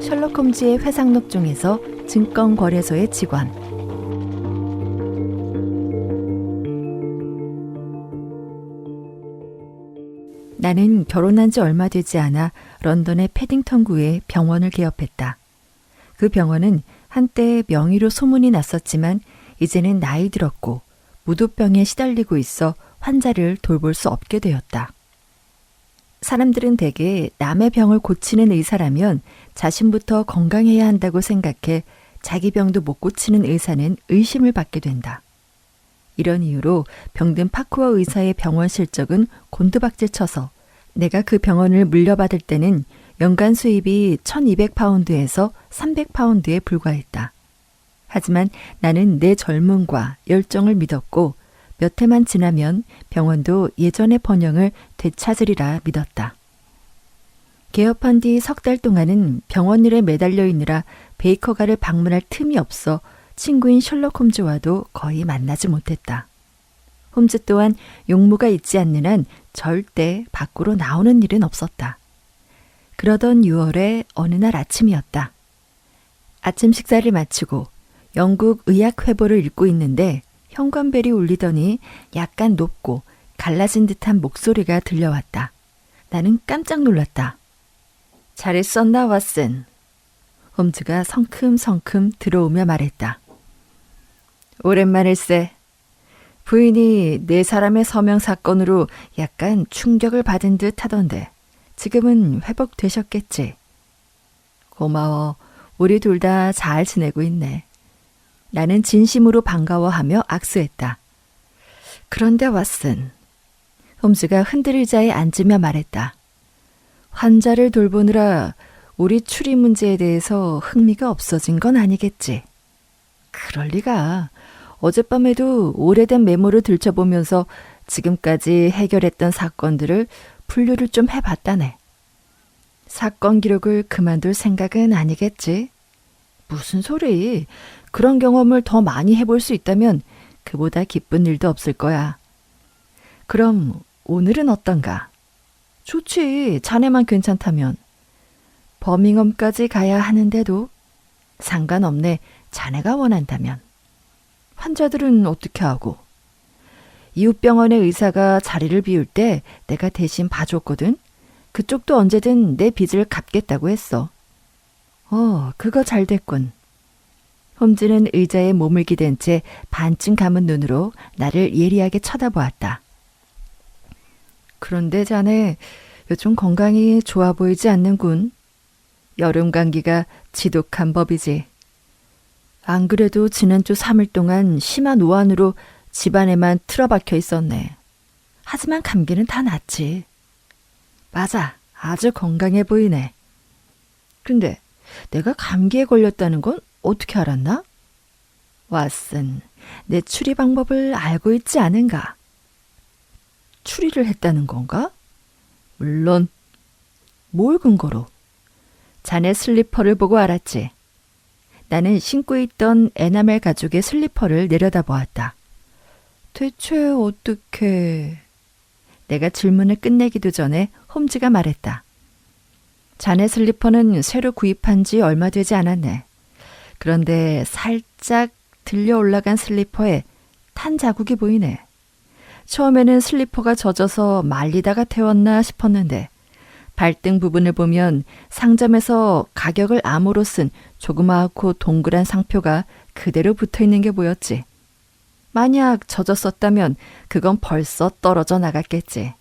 셜록 홈즈의 회상록 중에서 증권거래소의 직원. 나는 결혼한 지 얼마 되지 않아 런던의 패딩턴구에 병원을 개업했다. 그 병원은 한때 명의로 소문이 났었지만 이제는 나이 들었고 무도병에 시달리고 있어 환자를 돌볼 수 없게 되었다. 사람들은 대개 남의 병을 고치는 의사라면 자신부터 건강해야 한다고 생각해 자기 병도 못 고치는 의사는 의심을 받게 된다. 이런 이유로 병든 파쿠어 의사의 병원 실적은 곤두박질 쳐서 내가 그 병원을 물려받을 때는 연간 수입이 1200파운드에서 300파운드에 불과했다. 하지만 나는 내 젊음과 열정을 믿었고 몇 해만 지나면 병원도 예전의 번영을 되찾으리라 믿었다. 개업한 뒤 석 달 동안은 병원 일에 매달려 있느라 베이커가를 방문할 틈이 없어 친구인 셜록 홈즈와도 거의 만나지 못했다. 홈즈 또한 용무가 있지 않는 한 절대 밖으로 나오는 일은 없었다. 그러던 6월의 어느 날 아침이었다. 아침 식사를 마치고 영국 의학회보를 읽고 있는데 현관벨이 울리더니 약간 높고 갈라진 듯한 목소리가 들려왔다. 나는 깜짝 놀랐다. 잘했었나, 왓슨? 홈즈가 성큼성큼 들어오며 말했다. 오랜만일세. 부인이 네 사람의 서명 사건으로 약간 충격을 받은 듯 하던데 지금은 회복되셨겠지? 고마워. 우리 둘 다 잘 지내고 있네. 나는 진심으로 반가워하며 악수했다. 그런데 왓슨, 홈즈가 흔들의자에 앉으며 말했다. 환자를 돌보느라 우리 추리 문제에 대해서 흥미가 없어진 건 아니겠지? 그럴 리가. 어젯밤에도 오래된 메모를 들춰보면서 지금까지 해결했던 사건들을 분류를 좀 해봤다네. 사건 기록을 그만둘 생각은 아니겠지? 무슨 소리? 그런 경험을 더 많이 해볼 수 있다면 그보다 기쁜 일도 없을 거야. 그럼 오늘은 어떤가? 좋지. 자네만 괜찮다면. 버밍엄까지 가야 하는데도 상관없네. 자네가 원한다면. 환자들은 어떻게 하고? 이웃병원의 의사가 자리를 비울 때 내가 대신 봐줬거든. 그쪽도 언제든 내 빚을 갚겠다고 했어. 그거 잘 됐군. 홈즈는 의자에 몸을 기댄 채 반쯤 감은 눈으로 나를 예리하게 쳐다보았다. 그런데 자네 요즘 건강이 좋아 보이지 않는군. 여름 감기가 지독한 법이지. 안 그래도 지난주 3일 동안 심한 오한으로 집안에만 틀어박혀 있었네. 하지만 감기는 다 낫지. 맞아. 아주 건강해 보이네. 근데 내가 감기에 걸렸다는 건 어떻게 알았나? 왓슨, 내 추리 방법을 알고 있지 않은가? 추리를 했다는 건가? 물론. 뭘 근거로? 자네 슬리퍼를 보고 알았지. 나는 신고 있던 에나멜 가죽의 슬리퍼를 내려다보았다. 대체 어떻게... 내가 질문을 끝내기도 전에 홈즈가 말했다. 자네 슬리퍼는 새로 구입한 지 얼마 되지 않았네. 그런데 살짝 들려 올라간 슬리퍼에 탄 자국이 보이네. 처음에는 슬리퍼가 젖어서 말리다가 태웠나 싶었는데 발등 부분을 보면 상점에서 가격을 암호로 쓴 조그마하고 동그란 상표가 그대로 붙어있는 게 보였지. 만약 젖었었다면 그건 벌써 떨어져 나갔겠지.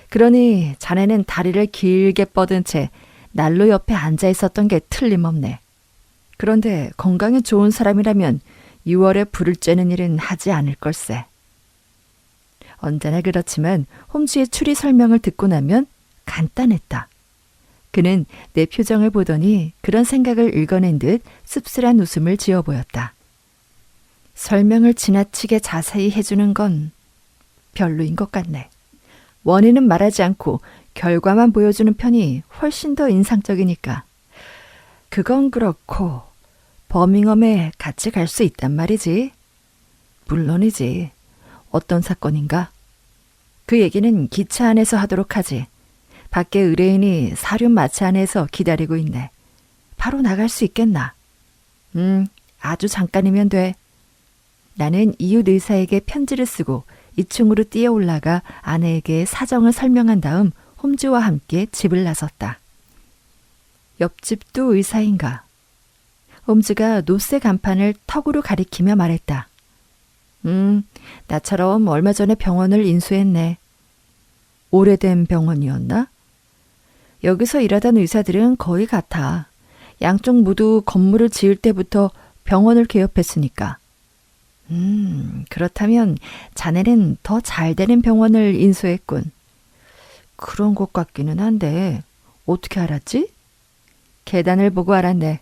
그러니 자네는 다리를 길게 뻗은 채 난로 옆에 앉아 있었던 게 틀림없네. 그런데 건강에 좋은 사람이라면 6월에 불을 쬐는 일은 하지 않을 걸세. 언제나 그렇지만 홈즈의 추리 설명을 듣고 나면 간단했다. 그는 내 표정을 보더니 그런 생각을 읽어낸 듯 씁쓸한 웃음을 지어 보였다. 설명을 지나치게 자세히 해주는 건 별로인 것 같네. 원인은 말하지 않고 결과만 보여주는 편이 훨씬 더 인상적이니까. 그건 그렇고 버밍엄에 같이 갈 수 있단 말이지. 물론이지. 어떤 사건인가? 그 얘기는 기차 안에서 하도록 하지. 밖에 의뢰인이 사륜 마차 안에서 기다리고 있네. 바로 나갈 수 있겠나? 아주 잠깐이면 돼. 나는 이웃 의사에게 편지를 쓰고 2층으로 뛰어 올라가 아내에게 사정을 설명한 다음 홈즈와 함께 집을 나섰다. 옆집도 의사인가? 홈즈가 노쇠 간판을 턱으로 가리키며 말했다. 나처럼 얼마 전에 병원을 인수했네. 오래된 병원이었나? 여기서 일하던 의사들은 거의 같아. 양쪽 모두 건물을 지을 때부터 병원을 개업했으니까. 그렇다면 자네는 더 잘 되는 병원을 인수했군. 그런 것 같기는 한데 어떻게 알았지? 계단을 보고 알았네.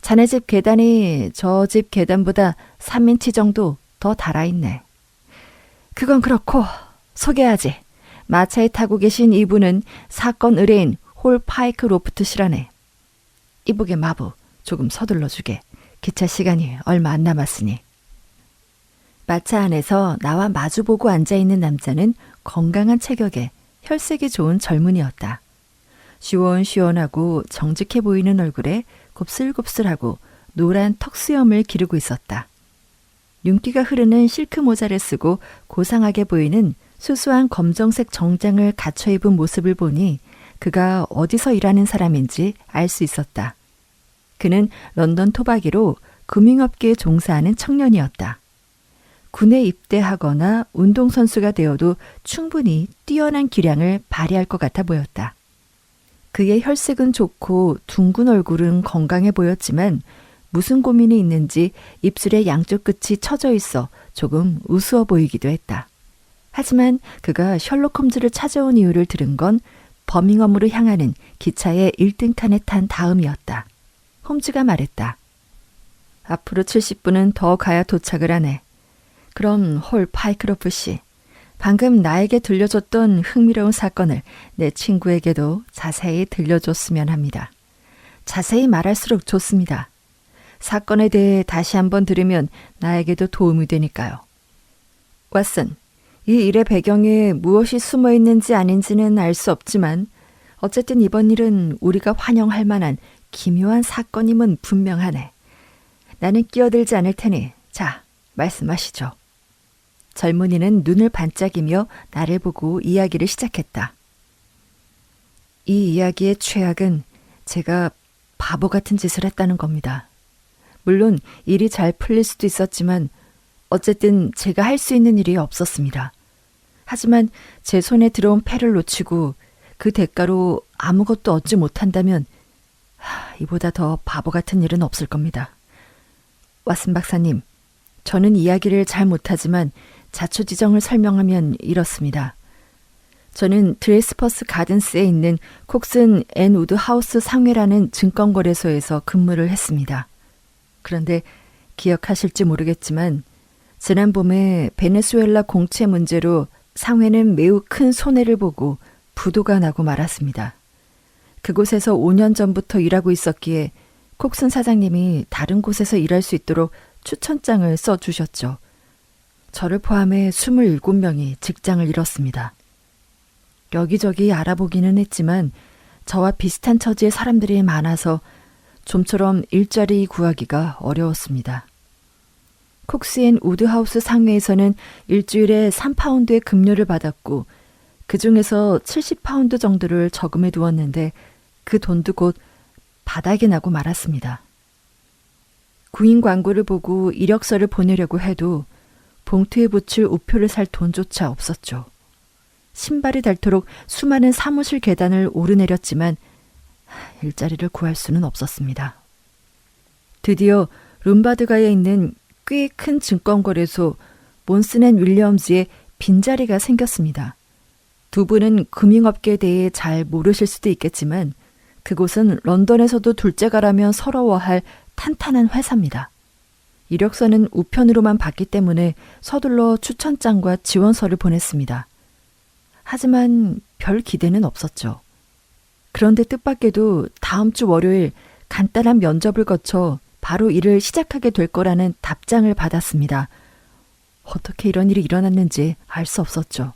자네 집 계단이 저 집 계단보다 3인치 정도 더 달아있네. 그건 그렇고 소개하지. 마차에 타고 계신 이분은 사건 의뢰인 홀 파이크 로프트 씨라네. 이보게 마부, 조금 서둘러 주게. 기차 시간이 얼마 안 남았으니. 마차 안에서 나와 마주보고 앉아있는 남자는 건강한 체격에 혈색이 좋은 젊은이였다. 시원시원하고 정직해 보이는 얼굴에 곱슬곱슬하고 노란 턱수염을 기르고 있었다. 윤기가 흐르는 실크 모자를 쓰고 고상하게 보이는 수수한 검정색 정장을 갖춰 입은 모습을 보니 그가 어디서 일하는 사람인지 알 수 있었다. 그는 런던 토박이로 금융업계에 종사하는 청년이었다. 군에 입대하거나 운동선수가 되어도 충분히 뛰어난 기량을 발휘할 것 같아 보였다. 그의 혈색은 좋고 둥근 얼굴은 건강해 보였지만 무슨 고민이 있는지 입술의 양쪽 끝이 처져 있어 조금 우스워 보이기도 했다. 하지만 그가 셜록 홈즈를 찾아온 이유를 들은 건 버밍엄으로 향하는 기차의 1등 칸에 탄 다음이었다. 홈즈가 말했다. 앞으로 70분은 더 가야 도착을 하네. 그럼 홀 파이크로프 씨, 방금 나에게 들려줬던 흥미로운 사건을 내 친구에게도 자세히 들려줬으면 합니다. 자세히 말할수록 좋습니다. 사건에 대해 다시 한번 들으면 나에게도 도움이 되니까요. 왓슨, 이 일의 배경에 무엇이 숨어 있는지 아닌지는 알 수 없지만 어쨌든 이번 일은 우리가 환영할 만한 기묘한 사건임은 분명하네. 나는 끼어들지 않을 테니 자, 말씀하시죠. 젊은이는 눈을 반짝이며 나를 보고 이야기를 시작했다. 이 이야기의 최악은 제가 바보 같은 짓을 했다는 겁니다. 물론 일이 잘 풀릴 수도 있었지만 어쨌든 제가 할 수 있는 일이 없었습니다. 하지만 제 손에 들어온 패를 놓치고 그 대가로 아무것도 얻지 못한다면 이보다 더 바보 같은 일은 없을 겁니다. 왓슨 박사님, 저는 이야기를 잘 못하지만 자초지정을 설명하면 이렇습니다. 저는 드레스퍼스 가든스에 있는 콕슨 앤 우드 하우스 상회라는 증권거래소에서 근무를 했습니다. 그런데 기억하실지 모르겠지만 지난 봄에 베네수엘라 공채 문제로 상회는 매우 큰 손해를 보고 부도가 나고 말았습니다. 그곳에서 5년 전부터 일하고 있었기에 콕슨 사장님이 다른 곳에서 일할 수 있도록 추천장을 써주셨죠. 저를 포함해 27명이 직장을 잃었습니다. 여기저기 알아보기는 했지만 저와 비슷한 처지의 사람들이 많아서 좀처럼 일자리 구하기가 어려웠습니다. 콕스앤 우드하우스 상회에서는 일주일에 3파운드의 급료를 받았고 그 중에서 70파운드 정도를 저금해 두었는데 그 돈도 곧 바닥이 나고 말았습니다. 구인 광고를 보고 이력서를 보내려고 해도 봉투에 붙일 우표를 살 돈조차 없었죠. 신발이 닳도록 수많은 사무실 계단을 오르내렸지만 일자리를 구할 수는 없었습니다. 드디어 룸바드가에 있는 꽤 큰 증권거래소 몬슨 앤 윌리엄즈에 빈자리가 생겼습니다. 두 분은 금융업계에 대해 잘 모르실 수도 있겠지만 그곳은 런던에서도 둘째가라면 서러워할 탄탄한 회사입니다. 이력서는 우편으로만 받기 때문에 서둘러 추천장과 지원서를 보냈습니다. 하지만 별 기대는 없었죠. 그런데 뜻밖에도 다음 주 월요일 간단한 면접을 거쳐 바로 일을 시작하게 될 거라는 답장을 받았습니다. 어떻게 이런 일이 일어났는지 알 수 없었죠.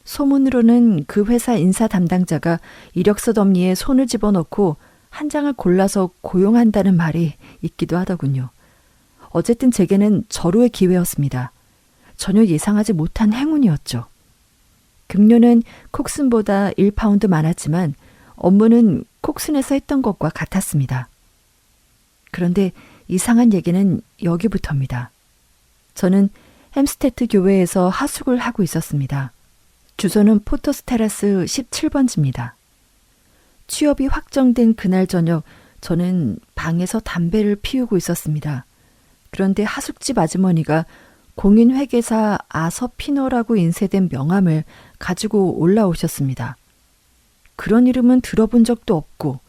소문으로는 그 회사 인사 담당자가 이력서 덤니에 손을 집어넣고 한 장을 골라서 고용한다는 말이 있기도 하더군요. 어쨌든 제게는 절호의 기회였습니다. 전혀 예상하지 못한 행운이었죠. 급료는 콕슨보다 1파운드 많았지만 업무는 콕슨에서 했던 것과 같았습니다. 그런데 이상한 얘기는 여기부터입니다. 저는 햄스테드 교회에서 하숙을 하고 있었습니다. 주소는 포터스 테라스 17번지입니다. 취업이 확정된 그날 저녁 저는 방에서 담배를 피우고 있었습니다. 그런데 하숙집 아주머니가 공인회계사 아서피너라고 인쇄된 명함을 가지고 올라오셨습니다. 그런 이름은 들어본 적도 없고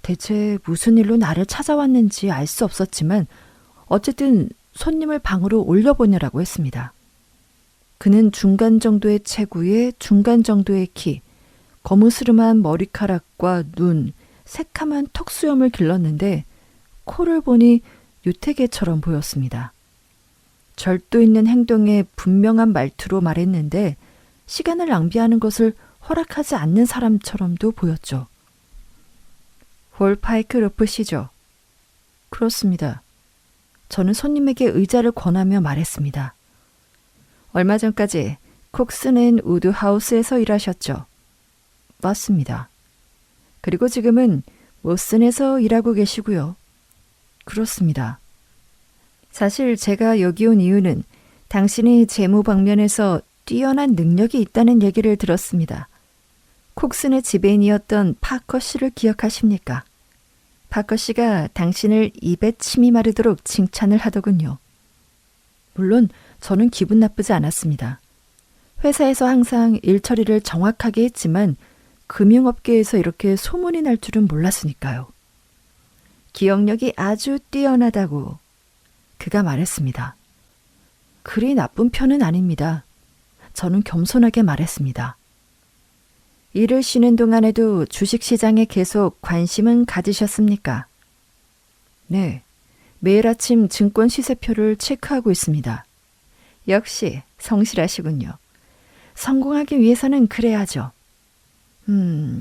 대체 무슨 일로 나를 찾아왔는지 알 수 없었지만 어쨌든 손님을 방으로 올려보내라고 했습니다. 그는 중간 정도의 체구에 중간 정도의 키, 거무스름한 머리카락과 눈, 새카만 턱수염을 길렀는데 코를 보니 유태계처럼 보였습니다. 절도 있는 행동에 분명한 말투로 말했는데 시간을 낭비하는 것을 허락하지 않는 사람처럼도 보였죠. 홀파이크 로프시죠? 그렇습니다. 저는 손님에게 의자를 권하며 말했습니다. 얼마 전까지 콕슨 앤 우드하우스에서 일하셨죠? 맞습니다. 그리고 지금은 모슨에서 일하고 계시고요. 그렇습니다. 사실 제가 여기 온 이유는 당신이 재무 방면에서 뛰어난 능력이 있다는 얘기를 들었습니다. 콕슨의 지배인이었던 파커 씨를 기억하십니까? 파커 씨가 당신을 입에 침이 마르도록 칭찬을 하더군요. 물론 저는 기분 나쁘지 않았습니다. 회사에서 항상 일 처리를 정확하게 했지만 금융업계에서 이렇게 소문이 날 줄은 몰랐으니까요. 기억력이 아주 뛰어나다고 그가 말했습니다. 그리 나쁜 편은 아닙니다. 저는 겸손하게 말했습니다. 일을 쉬는 동안에도 주식시장에 계속 관심은 가지셨습니까? 네, 매일 아침 증권 시세표를 체크하고 있습니다. 역시 성실하시군요. 성공하기 위해서는 그래야죠.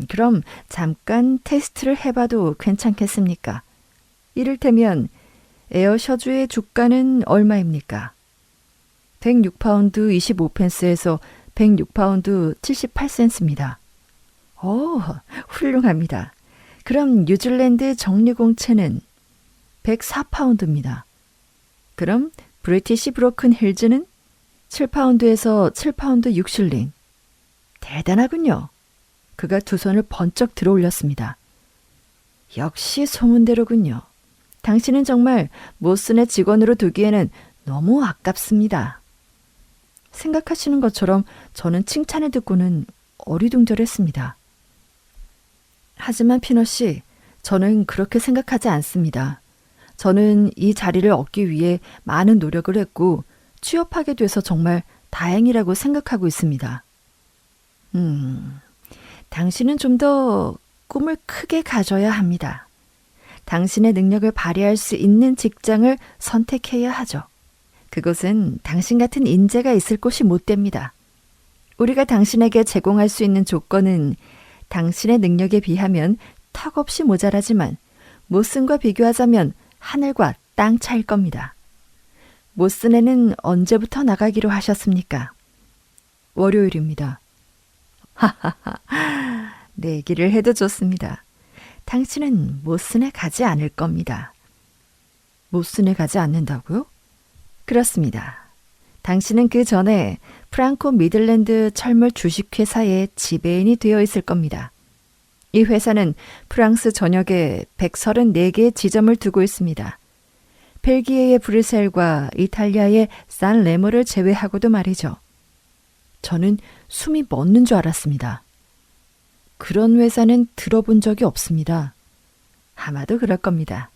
그럼 잠깐 테스트를 해봐도 괜찮겠습니까? 이를테면 에어셔주의 주가는 얼마입니까? 106파운드 25펜스에서 106파운드 78센스입니다. 오, 훌륭합니다. 그럼 뉴질랜드 정리공채는 104파운드입니다. 그럼 브리티시 브로큰 힐즈는 7파운드에서 7파운드 6실링. 대단하군요. 그가 두 손을 번쩍 들어 올렸습니다. 역시 소문대로군요. 당신은 정말 모슨의 직원으로 두기에는 너무 아깝습니다. 생각하시는 것처럼 저는 칭찬을 듣고는 어리둥절했습니다. 하지만 피너 씨, 저는 그렇게 생각하지 않습니다. 저는 이 자리를 얻기 위해 많은 노력을 했고 취업하게 돼서 정말 다행이라고 생각하고 있습니다. 당신은 좀 더 꿈을 크게 가져야 합니다. 당신의 능력을 발휘할 수 있는 직장을 선택해야 하죠. 그곳은 당신 같은 인재가 있을 곳이 못 됩니다. 우리가 당신에게 제공할 수 있는 조건은 당신의 능력에 비하면 턱없이 모자라지만 모슨과 비교하자면 하늘과 땅 차일 겁니다. 모슨에는 언제부터 나가기로 하셨습니까? 월요일입니다. 하하하, 내기를 해도 좋습니다. 당신은 모슨에 가지 않을 겁니다. 모슨에 가지 않는다고요? 그렇습니다. 당신은 그 전에 프랑코 미들랜드 철물 주식회사의 지배인이 되어 있을 겁니다. 이 회사는 프랑스 전역에 134개의 지점을 두고 있습니다. 벨기에의 브뤼셀과 이탈리아의 산 레모를 제외하고도 말이죠. 저는 숨이 멎는 줄 알았습니다. 그런 회사는 들어본 적이 없습니다. 아마도 그럴 겁니다.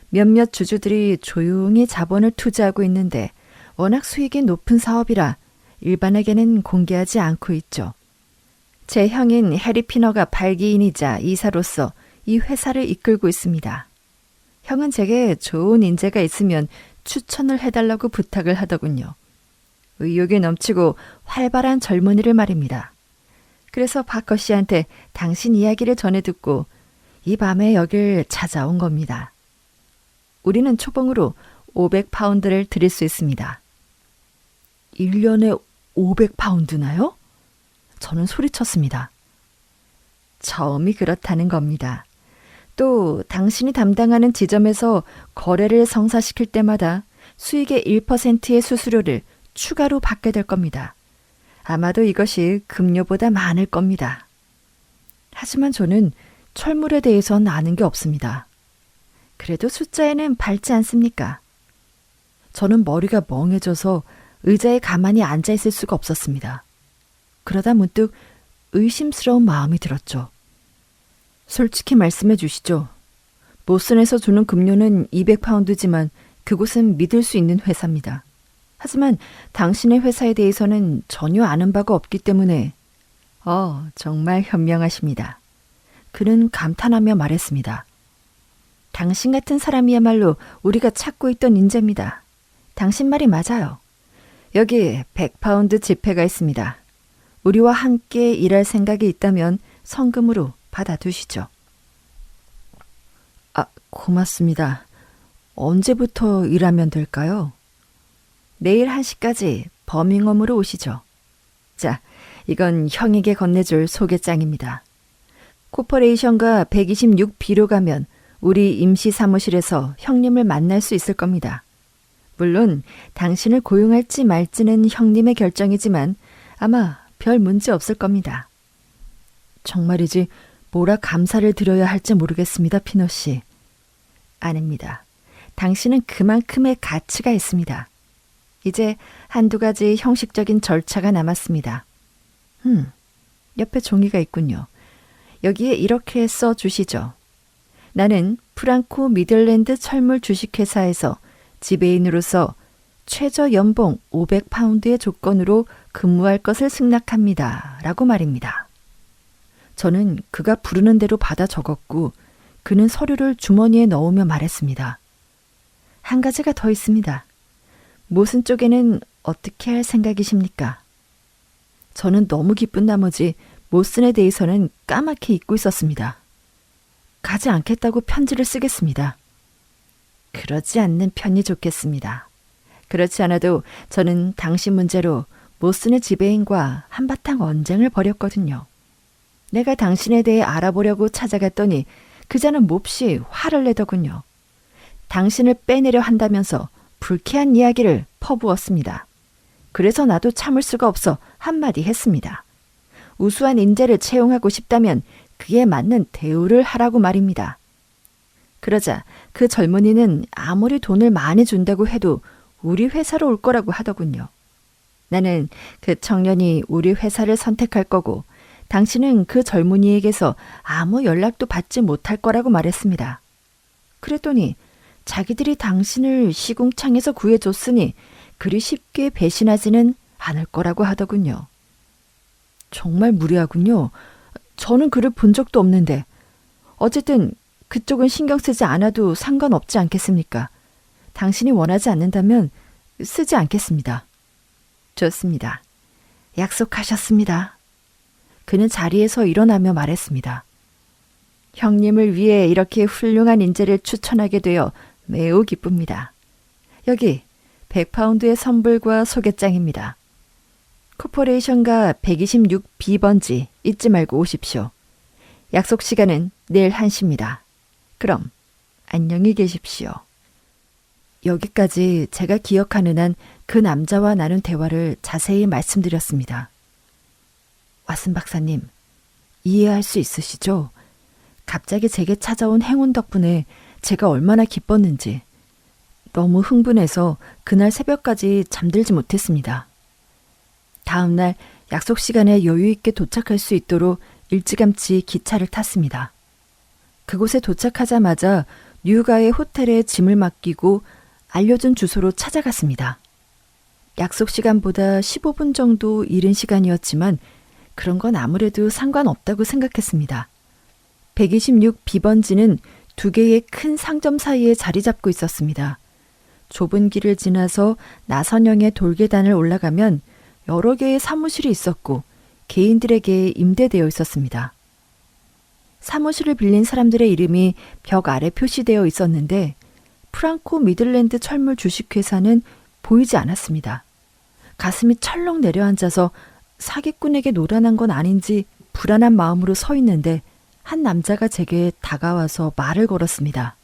몇몇 주주들이 조용히 자본을 투자하고 있는데 워낙 수익이 높은 사업이라 일반에게는 공개하지 않고 있죠. 제 형인 해리 피너가 발기인이자 이사로서 이 회사를 이끌고 있습니다. 형은 제게 좋은 인재가 있으면 추천을 해달라고 부탁을 하더군요. 의욕이 넘치고 활발한 젊은이를 말입니다. 그래서 바커 씨한테 당신 이야기를 전해 듣고 이 밤에 여길 찾아온 겁니다. 우리는 초봉으로 500파운드를 드릴 수 있습니다. 1년에 500파운드나요? 저는 소리쳤습니다. 처음이 그렇다는 겁니다. 또 당신이 담당하는 지점에서 거래를 성사시킬 때마다 수익의 1%의 수수료를 추가로 받게 될 겁니다. 아마도 이것이 급료보다 많을 겁니다. 하지만 저는 철물에 대해선 아는 게 없습니다. 그래도 숫자에는 밝지 않습니까? 저는 머리가 멍해져서 의자에 가만히 앉아 있을 수가 없었습니다. 그러다 문득 의심스러운 마음이 들었죠. 솔직히 말씀해 주시죠. 모슨에서 주는 급료는 200파운드지만 그곳은 믿을 수 있는 회사입니다. 하지만 당신의 회사에 대해서는 전혀 아는 바가 없기 때문에 정말 현명하십니다. 그는 감탄하며 말했습니다. 당신 같은 사람이야말로 우리가 찾고 있던 인재입니다. 당신 말이 맞아요. 여기 100파운드 지폐가 있습니다. 우리와 함께 일할 생각이 있다면 성금으로 받아두시죠. 고맙습니다. 언제부터 일하면 될까요? 내일 1시까지 버밍엄으로 오시죠. 자, 이건 형에게 건네줄 소개장입니다. 코퍼레이션과 126B로 가면 우리 임시 사무실에서 형님을 만날 수 있을 겁니다. 물론 당신을 고용할지 말지는 형님의 결정이지만 아마 별 문제 없을 겁니다. 정말이지 뭐라 감사를 드려야 할지 모르겠습니다, 피너 씨. 아닙니다. 당신은 그만큼의 가치가 있습니다. 이제 한두 가지 형식적인 절차가 남았습니다. 옆에 종이가 있군요. 여기에 이렇게 써주시죠. 나는 프랑코 미들랜드 철물 주식회사에서 지배인으로서 최저 연봉 500파운드의 조건으로 근무할 것을 승낙합니다. 라고 말입니다. 저는 그가 부르는 대로 받아 적었고 그는 서류를 주머니에 넣으며 말했습니다. 한 가지가 더 있습니다. 모슨 쪽에는 어떻게 할 생각이십니까? 저는 너무 기쁜 나머지 모슨에 대해서는 까맣게 잊고 있었습니다. 가지 않겠다고 편지를 쓰겠습니다. 그러지 않는 편이 좋겠습니다. 그렇지 않아도 저는 당신 문제로 모슨의 지배인과 한바탕 언쟁을 벌였거든요. 내가 당신에 대해 알아보려고 찾아갔더니 그자는 몹시 화를 내더군요. 당신을 빼내려 한다면서 불쾌한 이야기를 퍼부었습니다. 그래서 나도 참을 수가 없어 한마디 했습니다. 우수한 인재를 채용하고 싶다면 그에 맞는 대우를 하라고 말입니다. 그러자 그 젊은이는 아무리 돈을 많이 준다고 해도 우리 회사로 올 거라고 하더군요. 나는 그 청년이 우리 회사를 선택할 거고 당신은 그 젊은이에게서 아무 연락도 받지 못할 거라고 말했습니다. 그랬더니 자기들이 당신을 시궁창에서 구해줬으니 그리 쉽게 배신하지는 않을 거라고 하더군요. 정말 무례하군요. 저는 그를 본 적도 없는데. 어쨌든 그쪽은 신경 쓰지 않아도 상관없지 않겠습니까? 당신이 원하지 않는다면 쓰지 않겠습니다. 좋습니다. 약속하셨습니다. 그는 자리에서 일어나며 말했습니다. 형님을 위해 이렇게 훌륭한 인재를 추천하게 되어 매우 기쁩니다. 여기 100파운드의 선불과 소개장입니다. 코퍼레이션과 126B번지 잊지 말고 오십시오. 약속 시간은 내일 1시입니다. 그럼 안녕히 계십시오. 여기까지 제가 기억하는 한 그 남자와 나눈 대화를 자세히 말씀드렸습니다. 왓슨 박사님, 이해할 수 있으시죠? 갑자기 제게 찾아온 행운 덕분에 제가 얼마나 기뻤는지. 너무 흥분해서 그날 새벽까지 잠들지 못했습니다. 다음 날 약속 시간에 여유 있게 도착할 수 있도록 일찌감치 기차를 탔습니다. 그곳에 도착하자마자 뉴가의 호텔에 짐을 맡기고 알려준 주소로 찾아갔습니다. 약속 시간보다 15분 정도 이른 시간이었지만 그런 건 아무래도 상관없다고 생각했습니다. 126B번지는 두 개의 큰 상점 사이에 자리 잡고 있었습니다. 좁은 길을 지나서 나선형의 돌계단을 올라가면 여러 개의 사무실이 있었고 개인들에게 임대되어 있었습니다. 사무실을 빌린 사람들의 이름이 벽 아래 표시되어 있었는데 프랑코 미들랜드 철물 주식회사는 보이지 않았습니다. 가슴이 철렁 내려앉아서 사기꾼에게 노란한 건 아닌지 불안한 마음으로 서 있는데 한 남자가 제게 다가와서 말을 걸었습니다.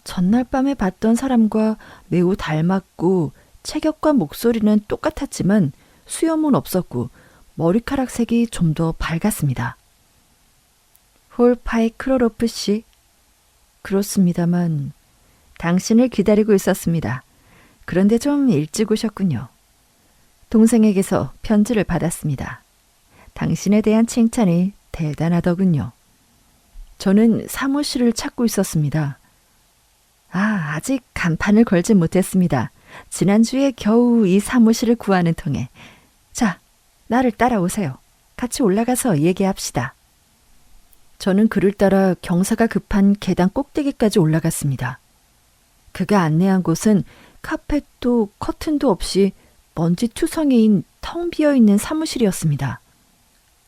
전날 밤에 봤던 사람과 매우 닮았고 체격과 목소리는 똑같았지만 수염은 없었고 머리카락 색이 좀 더 밝았습니다. 홀파이 크로로프 씨? 그렇습니다만 당신을 기다리고 있었습니다. 그런데 좀 일찍 오셨군요. 동생에게서 편지를 받았습니다. 당신에 대한 칭찬이 대단하더군요. 저는 사무실을 찾고 있었습니다. 아직 간판을 걸지 못했습니다. 지난주에 겨우 이 사무실을 구하는 통에. 자, 나를 따라오세요. 같이 올라가서 얘기합시다. 저는 그를 따라 경사가 급한 계단 꼭대기까지 올라갔습니다. 그가 안내한 곳은 카펫도 커튼도 없이 먼지 투성이인 텅 비어있는 사무실이었습니다.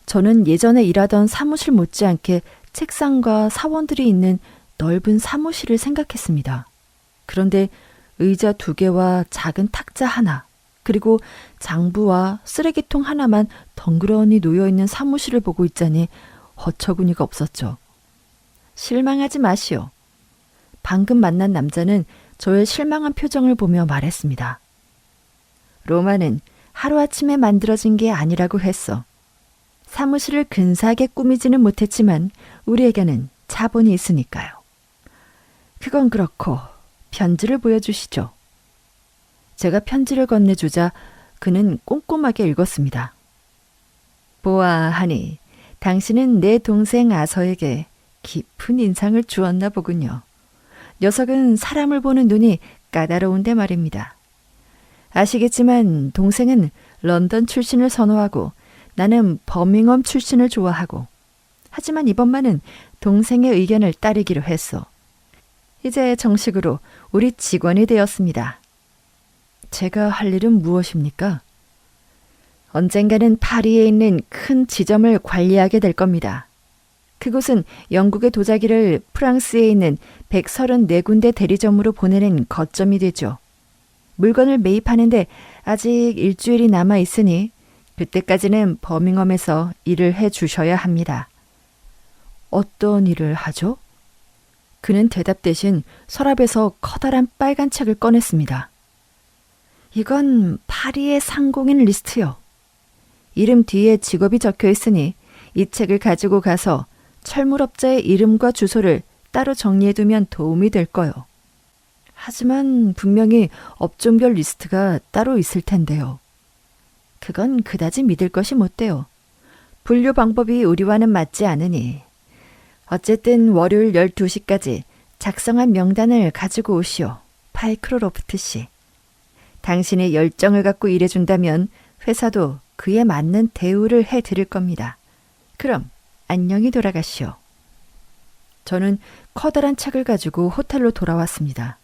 저는 예전에 일하던 사무실 못지않게 책상과 사원들이 있는 넓은 사무실을 생각했습니다. 그런데 의자 2개와 작은 탁자 하나, 그리고 장부와 쓰레기통 하나만 덩그러니 놓여있는 사무실을 보고 있자니 어처구니가 없었죠. 실망하지 마시오. 방금 만난 남자는 저의 실망한 표정을 보며 말했습니다. 로마는 하루아침에 만들어진 게 아니라고 했어. 사무실을 근사하게 꾸미지는 못했지만 우리에게는 자본이 있으니까요. 그건 그렇고 편지를 보여주시죠. 제가 편지를 건네주자 그는 꼼꼼하게 읽었습니다. 보아하니 당신은 내 동생 아서에게 깊은 인상을 주었나 보군요. 녀석은 사람을 보는 눈이 까다로운데 말입니다. 아시겠지만 동생은 런던 출신을 선호하고 나는 버밍엄 출신을 좋아하고 하지만 이번만은 동생의 의견을 따르기로 했어. 이제 정식으로 우리 직원이 되었습니다. 제가 할 일은 무엇입니까? 언젠가는 파리에 있는 큰 지점을 관리하게 될 겁니다. 그곳은 영국의 도자기를 프랑스에 있는 134군데 대리점으로 보내는 거점이 되죠. 물건을 매입하는데 아직 일주일이 남아 있으니 그때까지는 버밍엄에서 일을 해 주셔야 합니다. 어떤 일을 하죠? 그는 대답 대신 서랍에서 커다란 빨간 책을 꺼냈습니다. 이건 파리의 상공인 리스트요. 이름 뒤에 직업이 적혀 있으니 이 책을 가지고 가서 철물업자의 이름과 주소를 따로 정리해두면 도움이 될 거요. 하지만 분명히 업종별 리스트가 따로 있을 텐데요. 그건 그다지 믿을 것이 못 돼요. 분류 방법이 우리와는 맞지 않으니. 어쨌든 월요일 12시까지 작성한 명단을 가지고 오시오. 파이크로로프트 씨. 당신의 열정을 갖고 일해준다면 회사도 그에 맞는 대우를 해드릴 겁니다. 그럼 안녕히 돌아가시오. 저는 커다란 책을 가지고 호텔로 돌아왔습니다.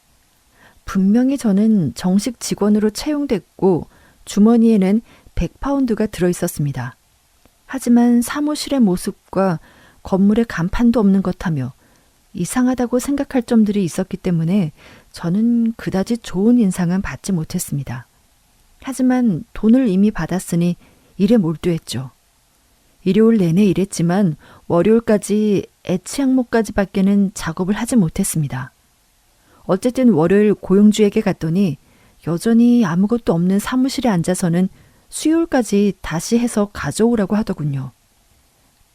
분명히 저는 정식 직원으로 채용됐고 주머니에는 100파운드가 들어있었습니다. 하지만 사무실의 모습과 건물의 간판도 없는 것하며 이상하다고 생각할 점들이 있었기 때문에 저는 그다지 좋은 인상은 받지 못했습니다. 하지만 돈을 이미 받았으니 일에 몰두했죠. 일요일 내내 일했지만 월요일까지 애치 항목까지밖에는 작업을 하지 못했습니다. 어쨌든 월요일 고용주에게 갔더니 여전히 아무것도 없는 사무실에 앉아서는 수요일까지 다시 해서 가져오라고 하더군요.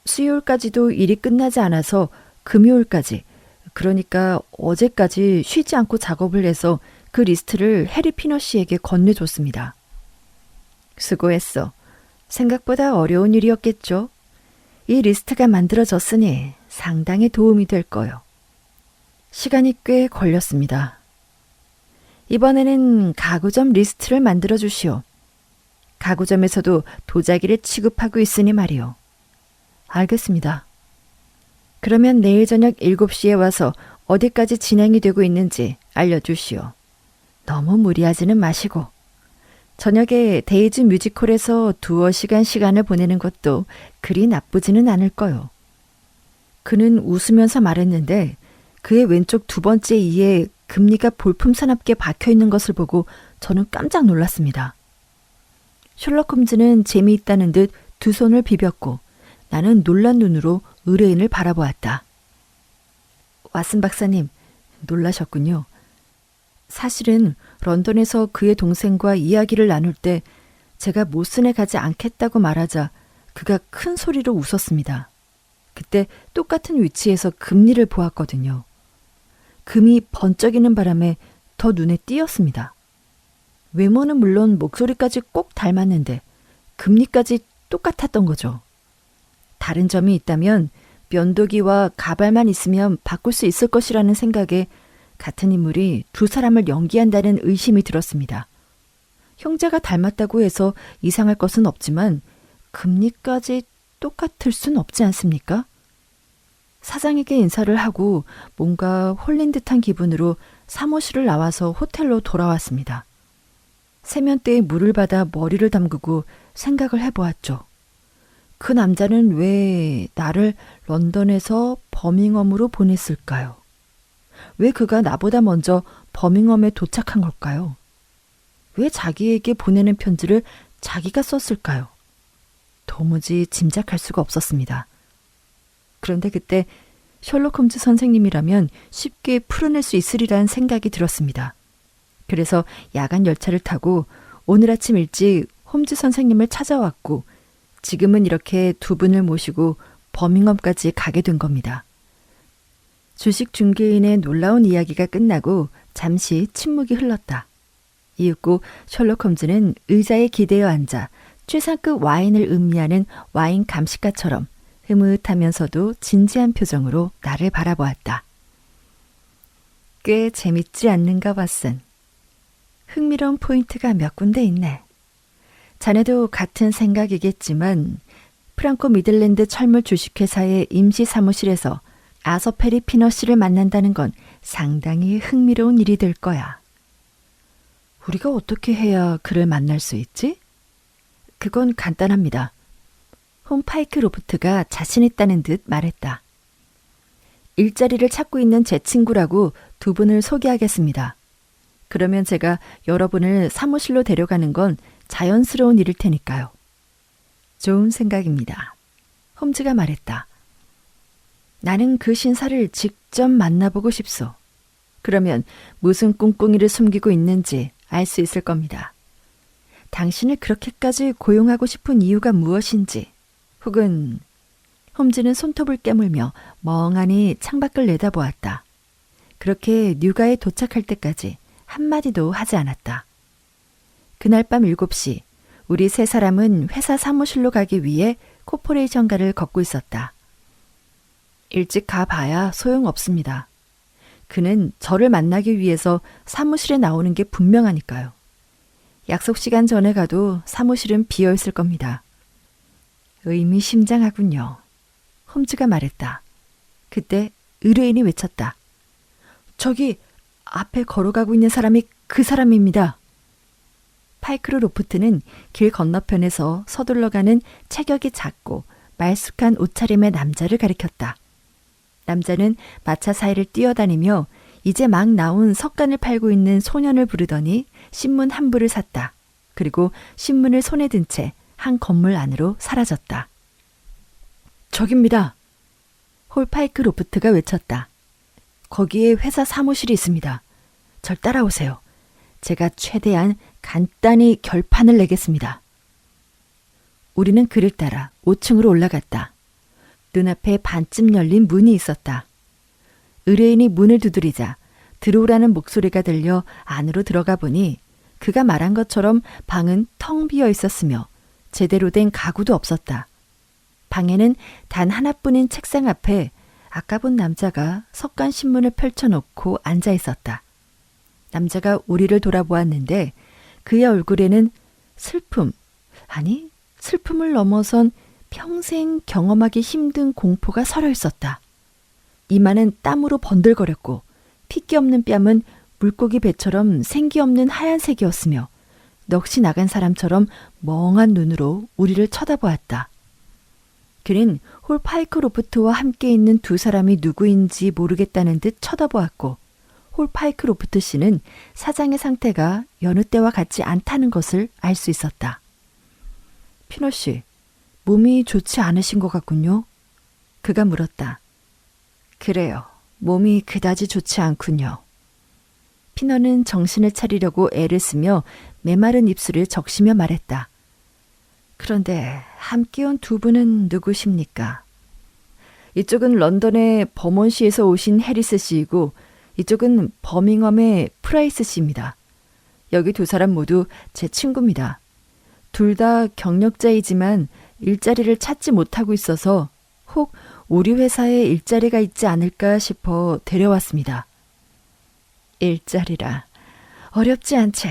수요일까지도 일이 끝나지 않아서 금요일까지, 그러니까 어제까지 쉬지 않고 작업을 해서 그 리스트를 해리 피너 씨에게 건네줬습니다. 수고했어. 생각보다 어려운 일이었겠죠. 이 리스트가 만들어졌으니 상당히 도움이 될 거요. 시간이 꽤 걸렸습니다. 이번에는 가구점 리스트를 만들어 주시오. 가구점에서도 도자기를 취급하고 있으니 말이오. 알겠습니다. 그러면 내일 저녁 7시에 와서 어디까지 진행이 되고 있는지 알려주시오. 너무 무리하지는 마시고. 저녁에 데이즈 뮤지컬에서 두어 시간 시간을 보내는 것도 그리 나쁘지는 않을 거요. 그는 웃으면서 말했는데 그의 왼쪽 두 번째 이에 금리가 볼품사납게 박혀있는 것을 보고 저는 깜짝 놀랐습니다. 셜록 홈즈는 재미있다는 듯 두 손을 비볐고 나는 놀란 눈으로 의뢰인을 바라보았다. 왓슨 박사님, 놀라셨군요. 사실은 런던에서 그의 동생과 이야기를 나눌 때 제가 모슨에 가지 않겠다고 말하자 그가 큰 소리로 웃었습니다. 그때 똑같은 위치에서 금리를 보았거든요. 금이 번쩍이는 바람에 더 눈에 띄었습니다. 외모는 물론 목소리까지 꼭 닮았는데 금리까지 똑같았던 거죠. 다른 점이 있다면 면도기와 가발만 있으면 바꿀 수 있을 것이라는 생각에 같은 인물이 두 사람을 연기한다는 의심이 들었습니다. 형제가 닮았다고 해서 이상할 것은 없지만 금리까지 똑같을 순 없지 않습니까? 사장에게 인사를 하고 뭔가 홀린 듯한 기분으로 사무실을 나와서 호텔로 돌아왔습니다. 세면대에 물을 받아 머리를 담그고 생각을 해보았죠. 그 남자는 왜 나를 런던에서 버밍엄으로 보냈을까요? 왜 그가 나보다 먼저 버밍엄에 도착한 걸까요? 왜 자기에게 보내는 편지를 자기가 썼을까요? 도무지 짐작할 수가 없었습니다. 그런데 그때 셜록 홈즈 선생님이라면 쉽게 풀어낼 수 있으리란 생각이 들었습니다. 그래서 야간 열차를 타고 오늘 아침 일찍 홈즈 선생님을 찾아왔고 지금은 이렇게 두 분을 모시고 버밍엄까지 가게 된 겁니다. 주식 중개인의 놀라운 이야기가 끝나고 잠시 침묵이 흘렀다. 이윽고 셜록 홈즈는 의자에 기대어 앉아 최상급 와인을 음미하는 와인 감식가처럼 흐뭇하면서도 진지한 표정으로 나를 바라보았다. 꽤 재밌지 않는가 왓슨. 흥미로운 포인트가 몇 군데 있네. 자네도 같은 생각이겠지만 프랑코 미들랜드 철물 주식회사의 임시 사무실에서 아서 페리 피너씨를 만난다는 건 상당히 흥미로운 일이 될 거야. 우리가 어떻게 해야 그를 만날 수 있지? 그건 간단합니다. 홈 파이크 로프트가 자신 있다는 듯 말했다. 일자리를 찾고 있는 제 친구라고 두 분을 소개하겠습니다. 그러면 제가 여러분을 사무실로 데려가는 건 자연스러운 일일 테니까요. 좋은 생각입니다. 홈즈가 말했다. 나는 그 신사를 직접 만나보고 싶소. 그러면 무슨 꿍꿍이를 숨기고 있는지 알 수 있을 겁니다. 당신을 그렇게까지 고용하고 싶은 이유가 무엇인지, 혹은 홈즈는 손톱을 깨물며 멍하니 창밖을 내다보았다. 그렇게 뉴가에 도착할 때까지 한마디도 하지 않았다. 그날 밤 7시 우리 세 사람은 회사 사무실로 가기 위해 코퍼레이션가를 걷고 있었다. 일찍 가봐야 소용없습니다. 그는 저를 만나기 위해서 사무실에 나오는 게 분명하니까요. 약속 시간 전에 가도 사무실은 비어 있을 겁니다. 의미심장하군요. 홈즈가 말했다. 그때 의뢰인이 외쳤다. 저기 앞에 걸어가고 있는 사람이 그 사람입니다. 파이크로 로프트는 길 건너편에서 서둘러가는 체격이 작고 말쑥한 옷차림의 남자를 가리켰다. 남자는 마차 사이를 뛰어다니며 이제 막 나온 석간을 팔고 있는 소년을 부르더니 신문 한 부를 샀다. 그리고 신문을 손에 든 채 한 건물 안으로 사라졌다. 저깁니다. 홀 파이크 로프트가 외쳤다. 거기에 회사 사무실이 있습니다. 절 따라오세요. 제가 최대한 간단히 결판을 내겠습니다. 우리는 그를 따라 5층으로 올라갔다. 눈앞에 반쯤 열린 문이 있었다. 의뢰인이 문을 두드리자 들어오라는 목소리가 들려 안으로 들어가 보니 그가 말한 것처럼 방은 텅 비어 있었으며 제대로 된 가구도 없었다. 방에는 단 하나뿐인 책상 앞에 아까 본 남자가 석간 신문을 펼쳐놓고 앉아 있었다. 남자가 우리를 돌아보았는데 그의 얼굴에는 슬픔, 아니 슬픔을 넘어선 평생 경험하기 힘든 공포가 서려 있었다. 이마는 땀으로 번들거렸고 핏기 없는 뺨은 물고기 배처럼 생기 없는 하얀색이었으며 넋이 나간 사람처럼 멍한 눈으로 우리를 쳐다보았다. 그는 홀 파이크로프트와 함께 있는 두 사람이 누구인지 모르겠다는 듯 쳐다보았고 홀 파이크로프트 씨는 사장의 상태가 여느 때와 같지 않다는 것을 알 수 있었다. 피너 씨, 몸이 좋지 않으신 것 같군요. 그가 물었다. 그래요. 몸이 그다지 좋지 않군요. 피너는 정신을 차리려고 애를 쓰며 메마른 입술을 적시며 말했다. 그런데 함께 온 두 분은 누구십니까? 이쪽은 런던의 버몬시에서 오신 해리스 씨이고 이쪽은 버밍엄의 프라이스 씨입니다. 여기 두 사람 모두 제 친구입니다. 둘 다 경력자이지만 일자리를 찾지 못하고 있어서 혹 우리 회사에 일자리가 있지 않을까 싶어 데려왔습니다. 일자리라. 어렵지 않지.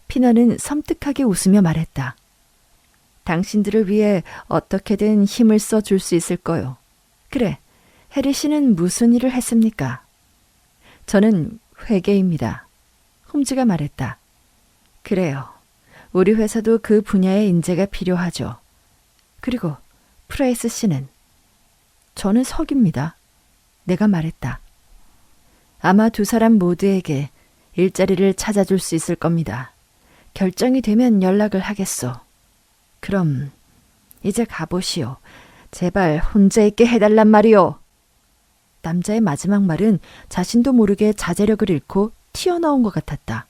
피너는 섬뜩하게 웃으며 말했다. 당신들을 위해 어떻게든 힘을 써줄 수 있을 거요. 그래, 해리 씨는 무슨 일을 했습니까? 저는 회계입니다. 홈즈가 말했다. 그래요. 우리 회사도 그 분야의 인재가 필요하죠. 그리고 프라이스 씨는? 저는 석입니다. 내가 말했다. 아마 두 사람 모두에게 일자리를 찾아줄 수 있을 겁니다. 결정이 되면 연락을 하겠소. 그럼 이제 가보시오. 제발 혼자 있게 해달란 말이오. 남자의 마지막 말은 자신도 모르게 자제력을 잃고 튀어나온 것 같았다.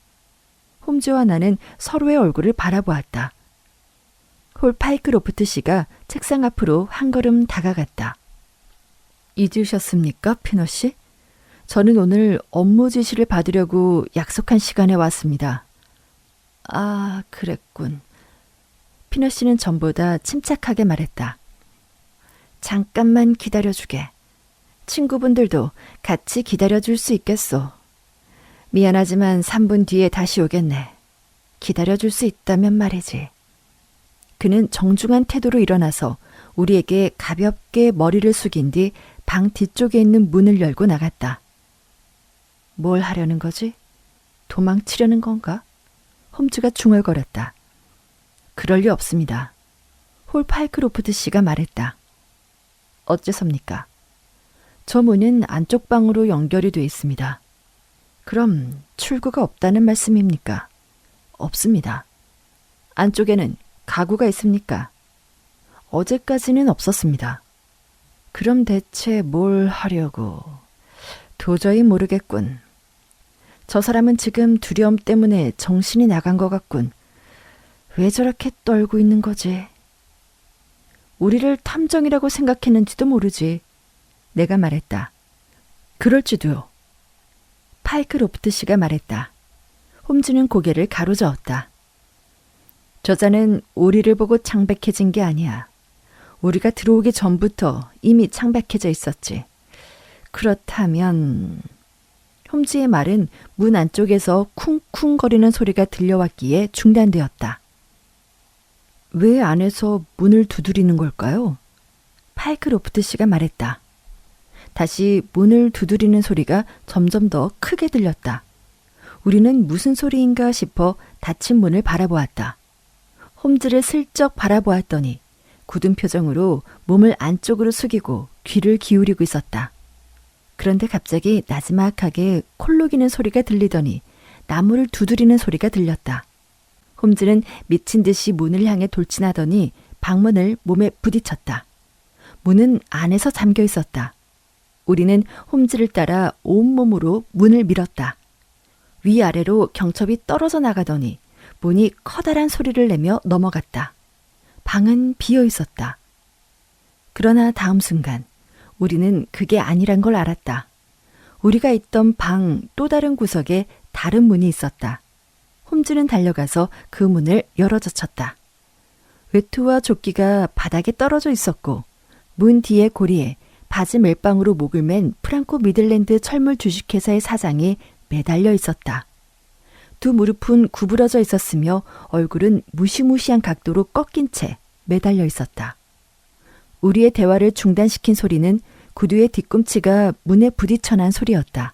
홈즈와 나는 서로의 얼굴을 바라보았다. 홀 파이크로프트 씨가 책상 앞으로 한 걸음 다가갔다. 잊으셨습니까, 피너 씨? 저는 오늘 업무 지시를 받으려고 약속한 시간에 왔습니다. 아, 그랬군. 피너 씨는 전보다 침착하게 말했다. 잠깐만 기다려주게. 친구분들도 같이 기다려줄 수 있겠소. 미안하지만 3분 뒤에 다시 오겠네. 기다려줄 수 있다면 말이지. 그는 정중한 태도로 일어나서 우리에게 가볍게 머리를 숙인 뒤 방 뒤쪽에 있는 문을 열고 나갔다. 뭘 하려는 거지? 도망치려는 건가? 홈즈가 중얼거렸다. 그럴 리 없습니다. 홀 파이크로프트 씨가 말했다. 어째섭니까? 저 문은 안쪽 방으로 연결이 돼 있습니다. 그럼 출구가 없다는 말씀입니까? 없습니다. 안쪽에는 가구가 있습니까? 어제까지는 없었습니다. 그럼 대체 뭘 하려고? 도저히 모르겠군. 저 사람은 지금 두려움 때문에 정신이 나간 것 같군. 왜 저렇게 떨고 있는 거지? 우리를 탐정이라고 생각했는지도 모르지. 내가 말했다. 그럴지도요. 파이크로프트 씨가 말했다. 홈즈는 고개를 가로저었다. 저자는 우리를 보고 창백해진 게 아니야. 우리가 들어오기 전부터 이미 창백해져 있었지. 그렇다면... 홈즈의 말은 문 안쪽에서 쿵쿵거리는 소리가 들려왔기에 중단되었다. 왜 안에서 문을 두드리는 걸까요? 파이크로프트 씨가 말했다. 다시 문을 두드리는 소리가 점점 더 크게 들렸다. 우리는 무슨 소리인가 싶어 닫힌 문을 바라보았다. 홈즈를 슬쩍 바라보았더니 굳은 표정으로 몸을 안쪽으로 숙이고 귀를 기울이고 있었다. 그런데 갑자기 나지막하게 콜록이는 소리가 들리더니 나무를 두드리는 소리가 들렸다. 홈즈는 미친 듯이 문을 향해 돌진하더니 방문을 몸에 부딪혔다. 문은 안에서 잠겨 있었다. 우리는 홈즈를 따라 온몸으로 문을 밀었다. 위아래로 경첩이 떨어져 나가더니 문이 커다란 소리를 내며 넘어갔다. 방은 비어 있었다. 그러나 다음 순간 우리는 그게 아니란 걸 알았다. 우리가 있던 방 또 다른 구석에 다른 문이 있었다. 홈즈는 달려가서 그 문을 열어젖혔다. 외투와 조끼가 바닥에 떨어져 있었고 문 뒤에 고리에 바지 멜빵으로 목을 맨 프랑코 미들랜드 철물 주식회사의 사장이 매달려 있었다. 두 무릎은 구부러져 있었으며 얼굴은 무시무시한 각도로 꺾인 채 매달려 있었다. 우리의 대화를 중단시킨 소리는 구두의 뒤꿈치가 문에 부딪혀 난 소리였다.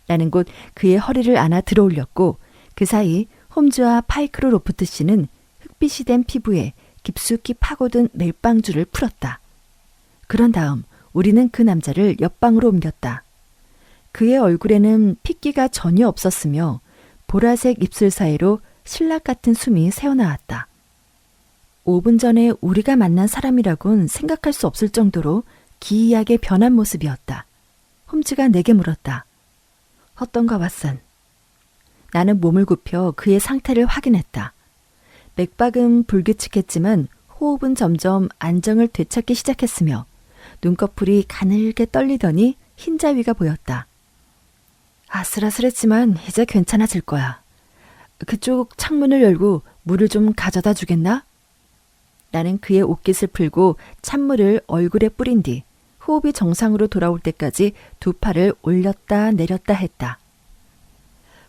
나는 곧 그의 허리를 안아 들어올렸고 그 사이 홈즈와 파이크로 로프트 씨는 흑빛이 된 피부에 깊숙이 파고든 멜빵줄을 풀었다. 그런 다음 우리는 그 남자를 옆방으로 옮겼다. 그의 얼굴에는 핏기가 전혀 없었으며 보라색 입술 사이로 신락 같은 숨이 새어나왔다. 5분 전에 우리가 만난 사람이라곤 생각할 수 없을 정도로 기이하게 변한 모습이었다. 홈즈가 내게 물었다. 어떤가 왓슨? 나는 몸을 굽혀 그의 상태를 확인했다. 맥박은 불규칙했지만 호흡은 점점 안정을 되찾기 시작했으며 눈꺼풀이 가늘게 떨리더니 흰자위가 보였다. 아슬아슬했지만 이제 괜찮아질 거야. 그쪽 창문을 열고 물을 좀 가져다 주겠나? 나는 그의 옷깃을 풀고 찬물을 얼굴에 뿌린 뒤 호흡이 정상으로 돌아올 때까지 두 팔을 올렸다 내렸다 했다.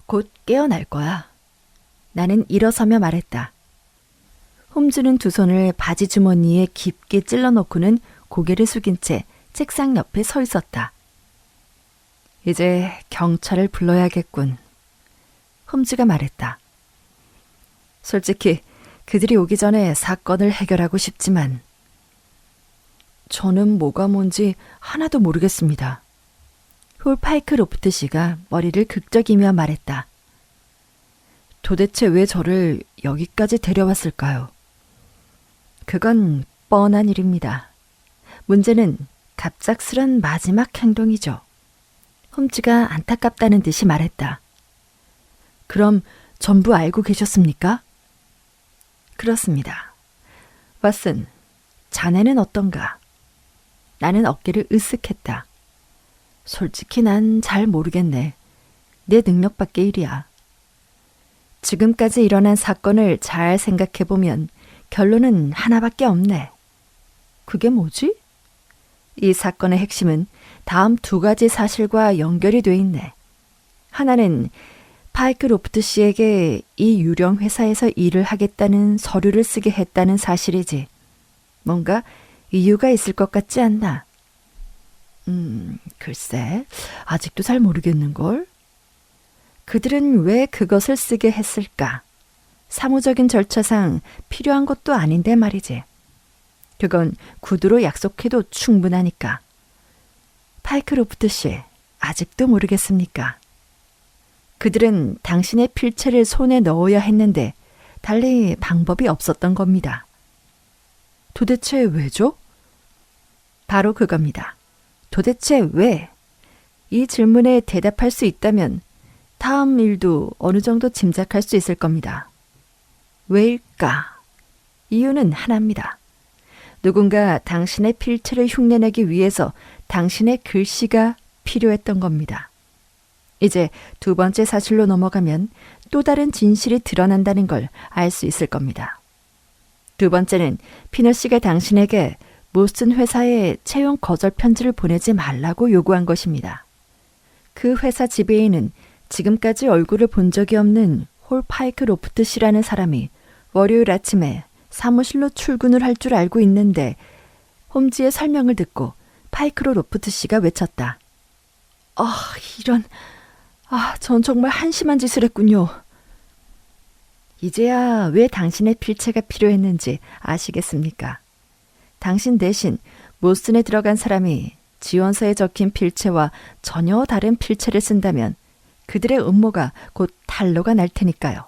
곧 깨어날 거야. 나는 일어서며 말했다. 홈즈는 두 손을 바지 주머니에 깊게 찔러 넣고는 고개를 숙인 채 책상 옆에 서 있었다. 이제 경찰을 불러야겠군. 홈즈가 말했다. 솔직히 그들이 오기 전에 사건을 해결하고 싶지만 저는 뭐가 뭔지 하나도 모르겠습니다. 홀 파이크 로프트 씨가 머리를 극적이며 말했다. 도대체 왜 저를 여기까지 데려왔을까요? 그건 뻔한 일입니다. 문제는 갑작스런 마지막 행동이죠. 홈즈가 안타깝다는 듯이 말했다. 그럼 전부 알고 계셨습니까? 그렇습니다. 왓슨, 자네는 어떤가? 나는 어깨를 으쓱했다. 솔직히 난 잘 모르겠네. 내 능력 밖의 일이야. 지금까지 일어난 사건을 잘 생각해보면 결론은 하나밖에 없네. 그게 뭐지? 이 사건의 핵심은 다음 두 가지 사실과 연결이 돼 있네. 하나는 파이크 로프트 씨에게 이 유령 회사에서 일을 하겠다는 서류를 쓰게 했다는 사실이지. 뭔가 이유가 있을 것 같지 않나? 글쎄, 아직도 잘 모르겠는걸? 그들은 왜 그것을 쓰게 했을까? 사무적인 절차상 필요한 것도 아닌데 말이지. 그건 구두로 약속해도 충분하니까. 파이크 로프트 씨, 아직도 모르겠습니까? 그들은 당신의 필체를 손에 넣어야 했는데 달리 방법이 없었던 겁니다. 도대체 왜죠? 바로 그겁니다. 도대체 왜? 이 질문에 대답할 수 있다면 다음 일도 어느 정도 짐작할 수 있을 겁니다. 왜일까? 이유는 하나입니다. 누군가 당신의 필체를 흉내내기 위해서 당신의 글씨가 필요했던 겁니다. 이제 두 번째 사실로 넘어가면 또 다른 진실이 드러난다는 걸 알 수 있을 겁니다. 두 번째는 피너 씨가 당신에게 모스턴 회사에 채용 거절 편지를 보내지 말라고 요구한 것입니다. 그 회사 지배인은 지금까지 얼굴을 본 적이 없는 홀 파이크 로프트 씨라는 사람이 월요일 아침에 사무실로 출근을 할 줄 알고 있는데 홈즈의 설명을 듣고 파이크로 로프트 씨가 외쳤다. 전 정말 한심한 짓을 했군요. 이제야 왜 당신의 필체가 필요했는지 아시겠습니까? 당신 대신 모스턴에 들어간 사람이 지원서에 적힌 필체와 전혀 다른 필체를 쓴다면 그들의 음모가 곧 탄로가 날 테니까요.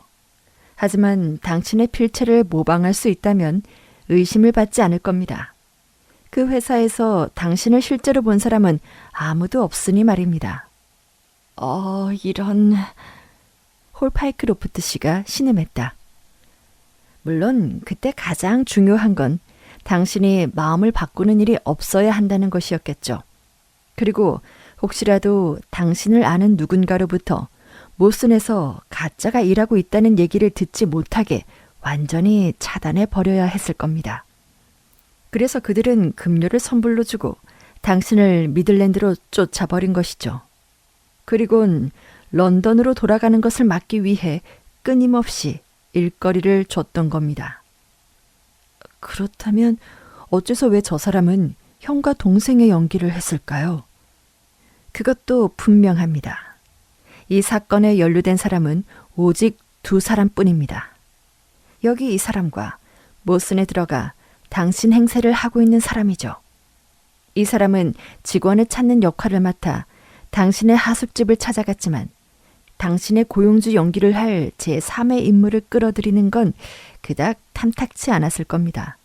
하지만 당신의 필체를 모방할 수 있다면 의심을 받지 않을 겁니다. 그 회사에서 당신을 실제로 본 사람은 아무도 없으니 말입니다. 이런... 홀파이크 로프트 씨가 신음했다. 물론 그때 가장 중요한 건 당신이 마음을 바꾸는 일이 없어야 한다는 것이었겠죠. 그리고 혹시라도 당신을 아는 누군가로부터 모슨에서 가짜가 일하고 있다는 얘기를 듣지 못하게 완전히 차단해 버려야 했을 겁니다. 그래서 그들은 급료를 선불로 주고 당신을 미들랜드로 쫓아버린 것이죠. 그리곤 런던으로 돌아가는 것을 막기 위해 끊임없이 일거리를 줬던 겁니다. 그렇다면 어째서 왜 저 사람은 형과 동생의 연기를 했을까요? 그것도 분명합니다. 이 사건에 연루된 사람은 오직 두 사람뿐입니다. 여기 이 사람과 모슨에 들어가 당신 행세를 하고 있는 사람이죠. 이 사람은 직원을 찾는 역할을 맡아 당신의 하숙집을 찾아갔지만 당신의 고용주 연기를 할 제3의 인물을 끌어들이는 건 그닥 탐탁치 않았을 겁니다.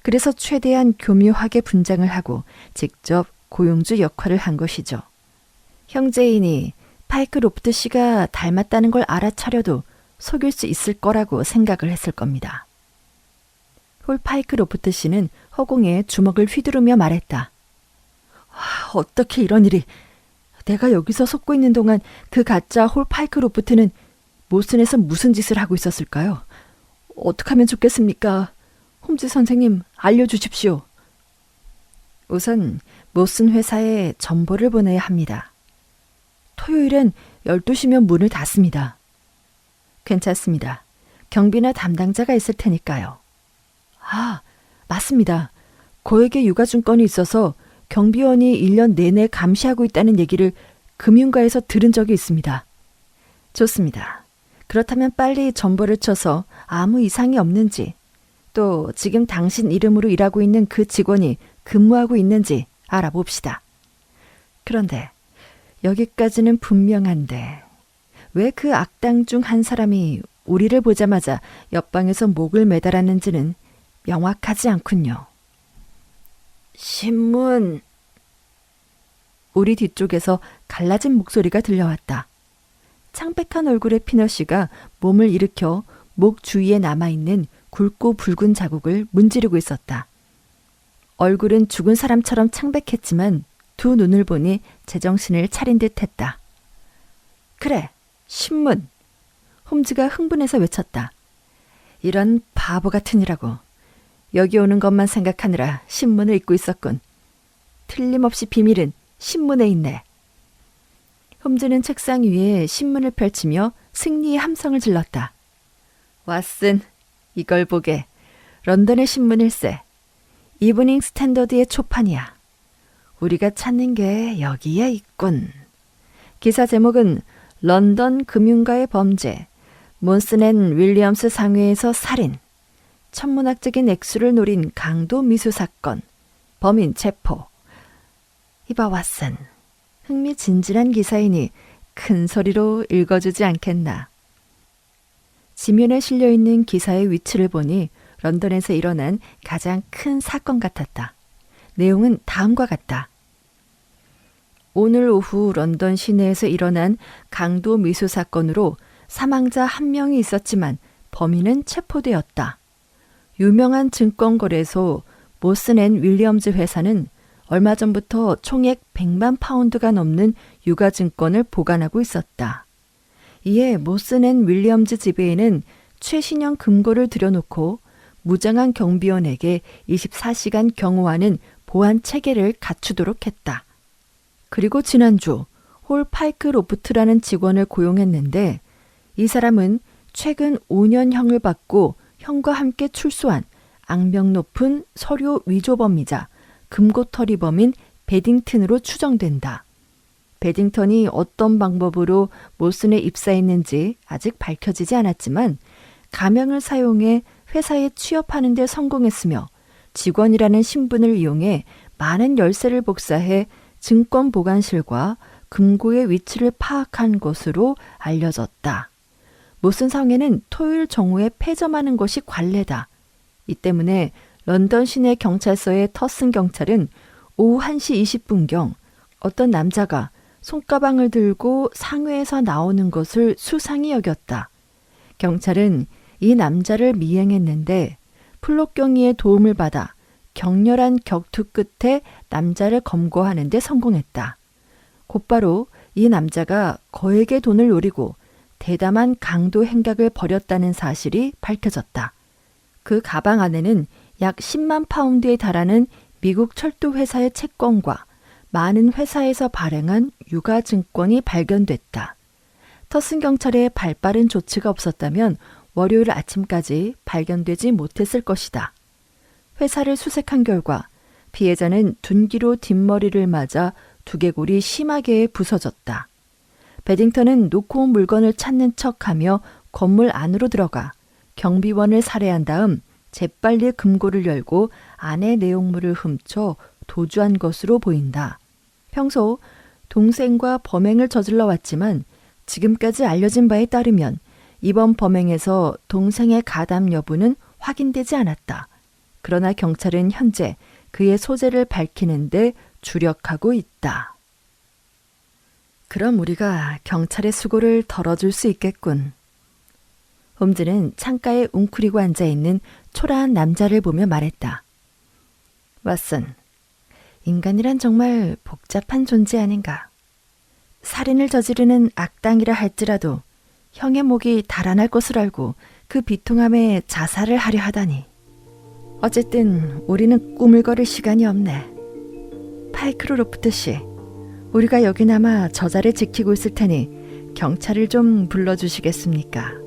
그래서 최대한 교묘하게 분장을 하고 직접 고용주 역할을 한 것이죠. 형제이니 파이크 로프트 씨가 닮았다는 걸 알아차려도 속일 수 있을 거라고 생각을 했을 겁니다. 홀 파이크 로프트 씨는 허공에 주먹을 휘두르며 말했다. 어떻게 이런 일이... 내가 여기서 속고 있는 동안 그 가짜 홀 파이크 로프트는 모슨에서 무슨 짓을 하고 있었을까요? 어떻게 하면 좋겠습니까? 홈즈 선생님, 알려주십시오. 우선 모슨 회사에 전보를 보내야 합니다. 토요일엔 12시면 문을 닫습니다. 괜찮습니다. 경비나 담당자가 있을 테니까요. 맞습니다. 고액의 유가증권이 있어서 경비원이 1년 내내 감시하고 있다는 얘기를 금융가에서 들은 적이 있습니다. 좋습니다. 그렇다면 빨리 전보를 쳐서 아무 이상이 없는지, 또 지금 당신 이름으로 일하고 있는 그 직원이 근무하고 있는지 알아봅시다. 그런데 여기까지는 분명한데 왜 그 악당 중 한 사람이 우리를 보자마자 옆방에서 목을 매달았는지는 명확하지 않군요. 신문. 우리 뒤쪽에서 갈라진 목소리가 들려왔다. 창백한 얼굴의 피너씨가 몸을 일으켜 목 주위에 남아있는 굵고 붉은 자국을 문지르고 있었다. 얼굴은 죽은 사람처럼 창백했지만 두 눈을 보니 제정신을 차린 듯 했다. 그래, 신문. 홈즈가 흥분해서 외쳤다. 이런 바보 같으니라고. 여기 오는 것만 생각하느라 신문을 읽고 있었군. 틀림없이 비밀은 신문에 있네. 홈즈는 책상 위에 신문을 펼치며 승리의 함성을 질렀다. 왓슨, 이걸 보게. 런던의 신문일세. 이브닝 스탠더드의 초판이야. 우리가 찾는 게 여기에 있군. 기사 제목은 런던 금융가의 범죄, 몬슨 앤 윌리엄스 상회에서 살인, 천문학적인 액수를 노린 강도 미수 사건, 범인 체포. 이봐 왓슨, 흥미진진한 기사이니 큰 소리로 읽어주지 않겠나. 지면에 실려있는 기사의 위치를 보니 런던에서 일어난 가장 큰 사건 같았다. 내용은 다음과 같다. 오늘 오후 런던 시내에서 일어난 강도 미수 사건으로 사망자 1명이 있었지만 범인은 체포되었다. 유명한 증권거래소 모슨 앤 윌리엄즈 회사는 얼마 전부터 총액 100만 파운드가 넘는 유가증권을 보관하고 있었다. 이에 모슨 앤 윌리엄즈 지배인은 최신형 금고를 들여놓고 무장한 경비원에게 24시간 경호하는 보안 체계를 갖추도록 했다. 그리고 지난주 홀 파이크 로프트라는 직원을 고용했는데 이 사람은 최근 5년형을 받고 형과 함께 출소한 악명 높은 서류 위조범이자 금고털이범인 베딩턴으로 추정된다. 베딩턴이 어떤 방법으로 모슨에 입사했는지 아직 밝혀지지 않았지만 가명을 사용해 회사에 취업하는 데 성공했으며 직원이라는 신분을 이용해 많은 열쇠를 복사해 증권 보관실과 금고의 위치를 파악한 것으로 알려졌다. 모슨 성에는 토요일 정오에 폐점하는 것이 관례다. 이 때문에 런던 시내 경찰서의 터슨 경찰은 오후 1시 20분경 어떤 남자가 손가방을 들고 상회에서 나오는 것을 수상히 여겼다. 경찰은 이 남자를 미행했는데 플롯경위의 도움을 받아 격렬한 격투 끝에 남자를 검거하는 데 성공했다. 곧바로 이 남자가 거액의 돈을 노리고 대담한 강도 행각을 벌였다는 사실이 밝혀졌다. 그 가방 안에는 약 10만 파운드에 달하는 미국 철도 회사의 채권과 많은 회사에서 발행한 유가증권이 발견됐다. 터슨 경찰의 발빠른 조치가 없었다면 월요일 아침까지 발견되지 못했을 것이다. 회사를 수색한 결과 피해자는 둔기로 뒷머리를 맞아 두개골이 심하게 부서졌다. 베딩턴은 놓고 온 물건을 찾는 척하며 건물 안으로 들어가 경비원을 살해한 다음 재빨리 금고를 열고 안의 내용물을 훔쳐 도주한 것으로 보인다. 평소 동생과 범행을 저질러 왔지만 지금까지 알려진 바에 따르면 이번 범행에서 동생의 가담 여부는 확인되지 않았다. 그러나 경찰은 현재 그의 소재를 밝히는 데 주력하고 있다. 그럼 우리가 경찰의 수고를 덜어줄 수 있겠군. 홈즈는 창가에 웅크리고 앉아있는 초라한 남자를 보며 말했다. 왓슨, 인간이란 정말 복잡한 존재 아닌가. 살인을 저지르는 악당이라 할지라도 형의 목이 달아날 것을 알고 그 비통함에 자살을 하려 하다니. 어쨌든 우리는 꾸물거릴 시간이 없네. 파이크로로프트 씨, 우리가 여기 남아 저자를 지키고 있을 테니 경찰을 좀 불러주시겠습니까?